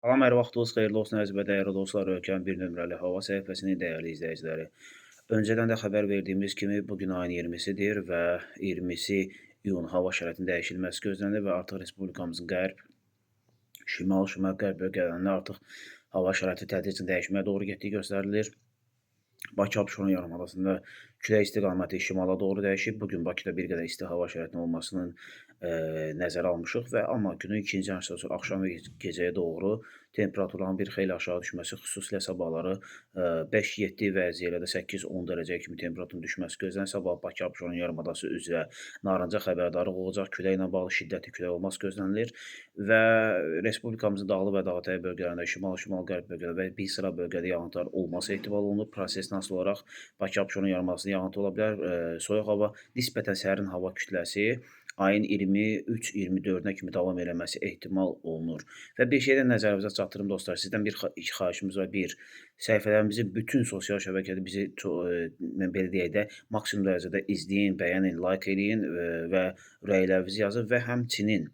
Salam, hər vaxtınız xeyirli olsun əziz və dəyərli dostlar. Ölkənin bir nömrəli hava səhifəsinin dəyərli izləyiciləri. Öncədən də xəbər verdiyimiz kimi bugün ayın 20-sidir və 20-si iyun hava şəraitinin dəyişilməsi gözlənilir və artıq respublikamızın qərb, şimal, şimal-qərb bölgələrində artıq hava şəraiti tədricən dəyişməyə doğru getdiyi göstərilir. Bakı Abşeron yarımadasında külək istiqaməti şimala doğru dəyişib. Bugün Bakıda bir qədər isti hava şəraitinin olmasının nəzərə almışıq və amma günün ikinci yarısından sonra axşam və gecəyə doğru temperaturların bir xeyli aşağı düşməsi, xüsusilə sabahları 5-7 və ziyadə də 8-10 dərəcəyə kimi temperaturun düşməsi gözlənir. Sabah Bakı Abşeron yarımadası üzrə narıncı xəbərdarlıq olacaq. Küləklə bağlı şiddətli külək olması gözlənilir və respublikamızın dağlıq və dağətəyi bölgələrində, şimal, şimal-qərb bölgələrində və bir sıra bölgədə yağıntılar olması ehtimal olunur. Prosesnasıl olaraq Bakı Abşeron yarımadasında yağıntı ola bilər. Soyuq hava, nisbətən sərin hava kütləsi ayın 23-24-nə kimi davam eləməsi ehtimal olunur. Və bir şey də nəzərinizə çatdırım dostlar, sizdən bir iki xahişimiz var. Bir, səhifələrimizin bütün sosial şəbəkədə bizi belə deyək də, maksimum dərəcədə izləyin, bəyənin, like eləyin və rəylərinizi yazın və həmçinin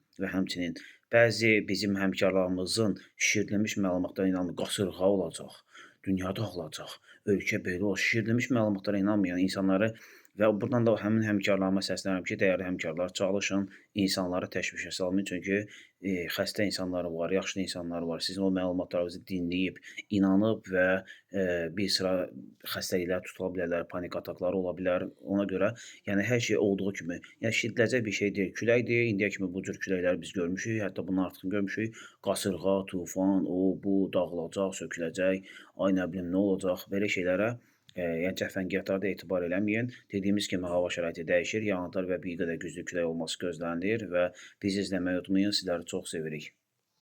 bəzi bizim həmkarlarımızın şişirdilmiş məlumatlara inanmayın, qasırğa olacaq, dünya dağılacaq, ölkə belə olur, şişirdilmiş məlumatlara inanmayan insanları və burdan da həmin həmkarlarıma səslənirəm ki, dəyərli həmkarlar, çalışın, insanları təşvişə salmayın. Çünki xəstə insanlar var, yaşlı insanlar var. Sizin o məlumatlarınızı dinləyib, inanıb və bir sıra xəstəliklər tutula bilərlər, panik atakları ola bilər. Ona görə, yəni hər şey olduğu kimi, yəni şiddətləcək bir şey deyil. Küləkdir. İndiyə kimi bu cür küləkləri biz görmüşük, hətta bunun artıqını görmüşük. Qasırğa, tufan, o, bu, dağılacaq, söküləcək, ay nə bilim nə olacaq, belə şeylərə yəni cəfəngiyatlarda etibar eləməyin. Dediyimiz kimi hava şəraiti dəyişir, yağıntılar və bir qədər güclü külək olması gözlənilir və bizi izləməyi unutmayın. Sizləri çox sevirik.